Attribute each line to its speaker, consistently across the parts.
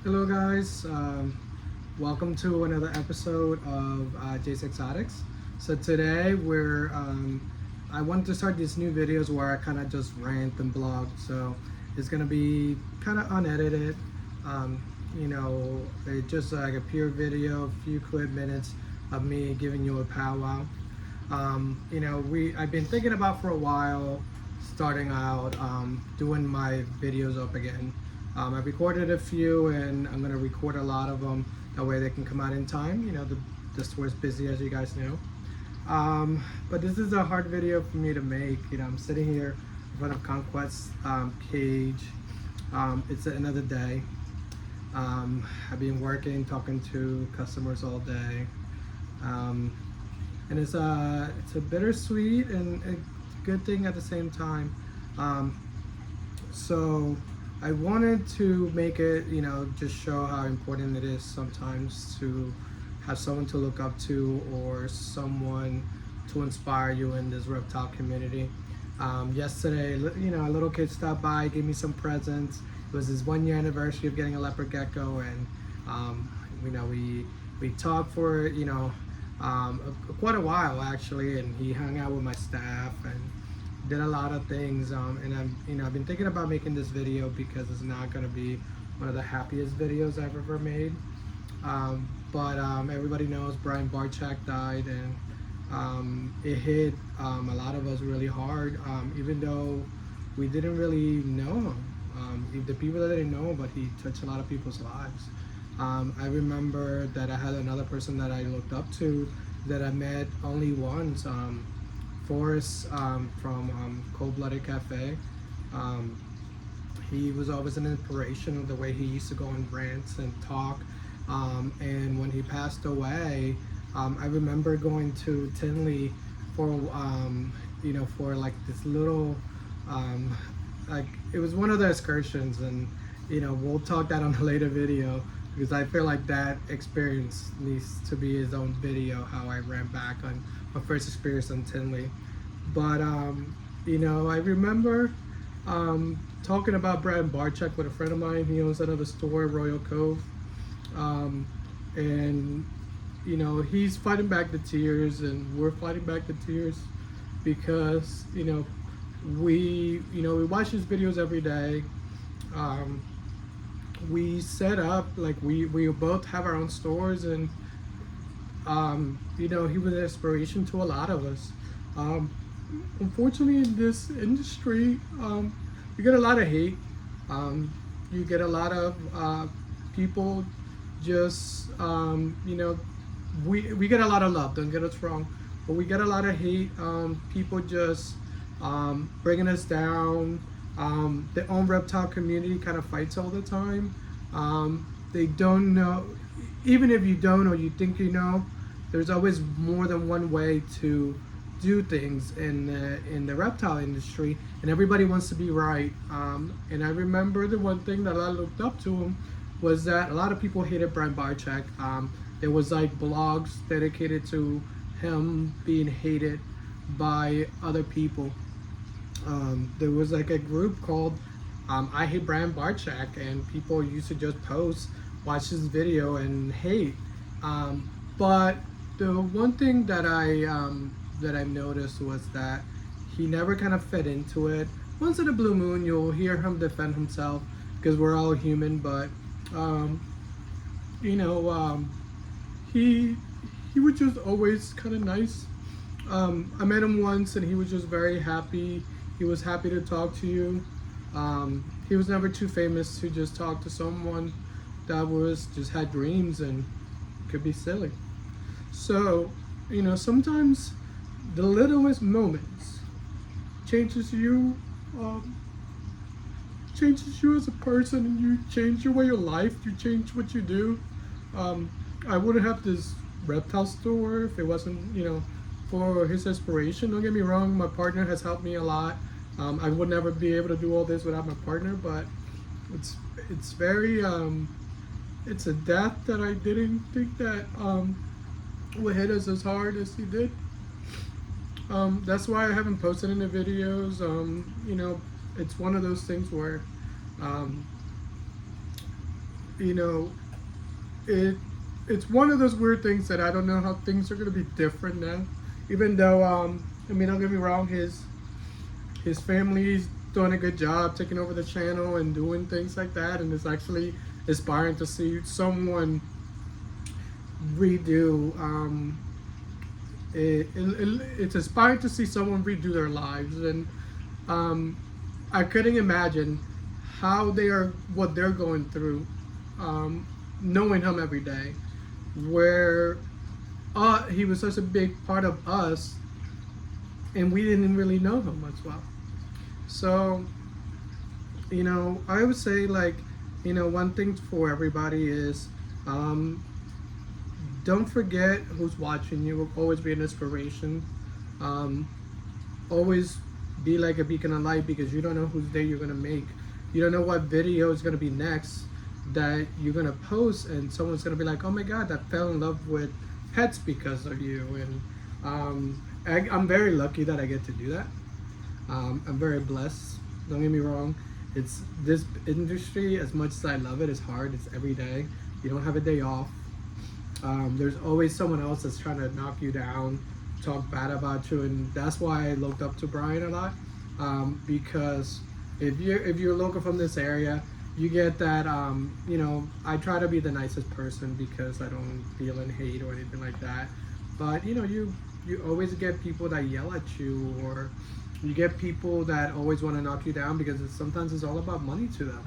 Speaker 1: Hello guys, welcome to another episode of Jace Exotics. So today I wanted to start these new videos where I kind of just rant and blog. So it's gonna be kind of unedited, um, it's just like a pure video, a few quick minutes of me giving you a powwow. I've been thinking about for a while starting out doing my videos up again. I recorded a few and I'm gonna record a lot of them. That way they can come out in time. The store's busy, as you guys know. But this is a hard video for me to make. I'm sitting here in front of Conquest cage. It's another day. I've been working, talking to customers all day. And it's a bittersweet and a good thing at the same time. So I wanted to make it, just show how important it is sometimes to have someone to look up to or someone to inspire you in this reptile community. Yesterday, a little kid stopped by, gave me some presents. It was his 1 year anniversary of getting a leopard gecko, and we talked for quite a while actually, and he hung out with my staff and did a lot of things, and I've been thinking about making this video because it's not going to be one of the happiest videos I've ever made, but everybody knows Brian Barczyk died, and it hit a lot of us really hard, even though we didn't really know him. The people that didn't know him, but he touched a lot of people's lives. I remember that I had another person that I looked up to that I met only once, Forrest, from Cold Blooded Cafe. He was always an inspiration of the way he used to go on rants and talk. And when he passed away, I remember going to Tinley for like this little, like it was one of the excursions, and we'll talk that on a later video because I feel like that experience needs to be his own video, how I ran back on my first experience on Tinley. But I remember talking about Brian Barczyk with a friend of mine. He owns another store, Royal Cove, and he's fighting back the tears, and we're fighting back the tears because we watch his videos every day. We set up, like we both have our own stores, and he was an inspiration to a lot of us. Unfortunately, in this industry, you get a lot of hate. You get a lot of people just, we get a lot of love, don't get us wrong, but we get a lot of hate. People just bringing us down. The own reptile community kind of fights all the time. They don't know, even if you don't or you think there's always more than one way to do things in the reptile industry, and everybody wants to be right. And I remember the one thing that I looked up to him was that a lot of people hated Brian Barczyk. There was like blogs dedicated to him being hated by other people. There was like a group called I Hate Brian Barczyk, and people used to just post, watch this video and hate. But the one thing that I've noticed was that he never kind of fed into it. Once in a blue moon, you'll hear him defend himself because we're all human. But he was just always kind of nice. I met him once, and he was just very happy. He was happy to talk to you. He was never too famous to just talk to someone that was just had dreams and could be silly. So, sometimes the littlest moments changes you as a person, and you change your way of life. You change what you do. I wouldn't have this reptile store if it wasn't, for his inspiration. Don't get me wrong, my partner has helped me a lot. I would never be able to do all this without my partner, but it's very it's a death that I didn't think that would hit us as hard as he did. That's why I haven't posted any videos. It's one of those things where you know, it it's one of those weird things that I don't know how things are gonna be different now. Even though, I mean, don't get me wrong, his family's doing a good job taking over the channel and doing things like that, and it's actually inspiring to see someone redo. It's inspiring to see someone redo their lives, and um, I couldn't imagine how they are, what they're going through, knowing him every day, where he was such a big part of us, and we didn't really know him much well. So, I would say, like, one thing for everybody is, um, don't forget who's watching you. Will always be an inspiration. Um, Always be like a beacon of light, because you don't know whose day you're gonna make. You don't know what video is gonna be next that you're gonna post, and someone's gonna be like, "Oh my God, I fell in love with pets because of you." And I'm very lucky that I get to do that. I'm very blessed. Don't get me wrong. It's this industry, as much as I love it, it's hard. It's every day. You don't have a day off. There's always someone else that's trying to knock you down, talk bad about you, and that's why I looked up to Brian a lot. Because if you're local from this area, you get that. I try to be the nicest person because I don't deal in hate or anything like that. But you always get people that yell at you, or you get people that always want to knock you down, because sometimes it's all about money to them.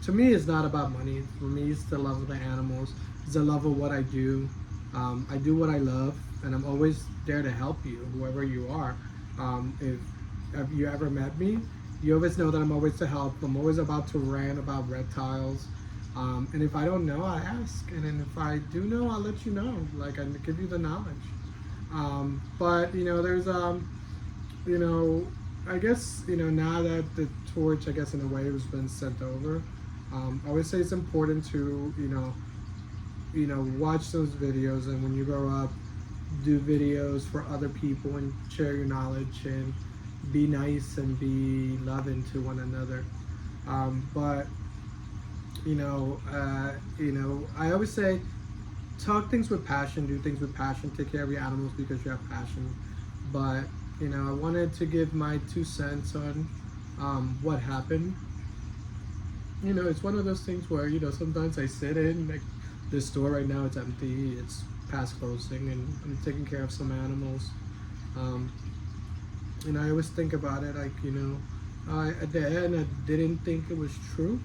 Speaker 1: To me, it's not about money. For me, it's the love of the animals. It's the love of what I do. I do what I love, and I'm always there to help you, whoever you are. If you ever met me, you always know that I'm always to help. I'm always about to rant about reptiles. And if I don't know, I ask. And then if I do know, I'll let you know. Like, I give you the knowledge. But, there's, I guess, now that the torch, I guess, in a way, has been sent over, I would say it's important to, watch those videos, and when you grow up, do videos for other people and share your knowledge and be nice and be loving to one another. But I always say, talk things with passion, do things with passion, take care of your animals because you have passion. But I wanted to give my 2 cents on what happened. It's one of those things where sometimes I sit in, like, this store right now, it's empty, it's past closing, and I'm taking care of some animals. I always think about it, like, at the end, I didn't think it was true.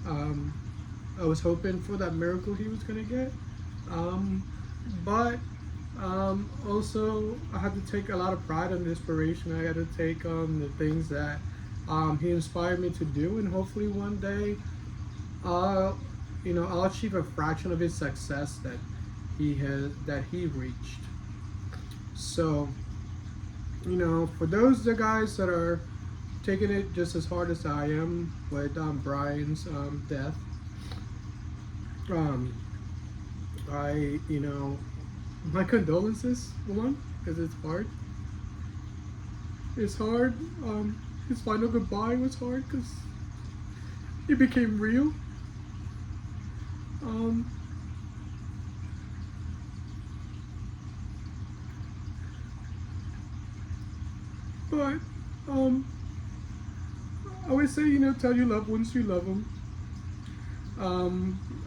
Speaker 1: I was hoping for that miracle he was gonna get, but also I had to take a lot of pride and inspiration. I had to take the things that he inspired me to do, and hopefully one day, I'll achieve a fraction of his success that he reached. So, for those the guys that are taking it just as hard as I am with Brian's death, my condolences, one, because it's hard. It's hard. His final goodbye was hard because it became real. But I always say, tell your loved ones you love them.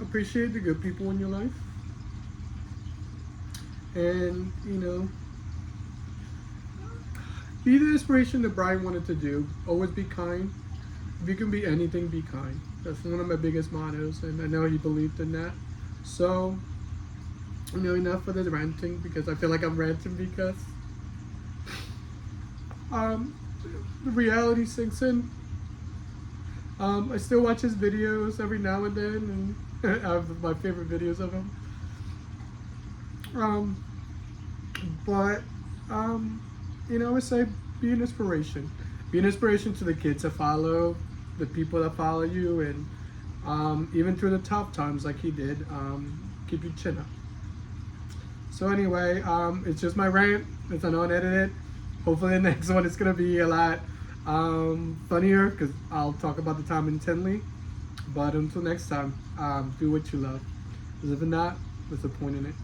Speaker 1: Appreciate the good people in your life. And, be the inspiration that Brian wanted to do. Always be kind. If you can be anything, be kind. That's one of my biggest mottos, and I know he believed in that. So, enough for the ranting, because I feel like I'm ranting because the reality sinks in. I still watch his videos every now and then, and I have my favorite videos of him. But I would say be an inspiration. Be an inspiration to the kids that follow, the people that follow you, and even through the tough times like he did, keep your chin up. So anyway, it's just my rant. It's an unedited. Hopefully the next one is going to be a lot funnier, because I'll talk about the time intently. But until next time, do what you love. Because if not, what's the point in it?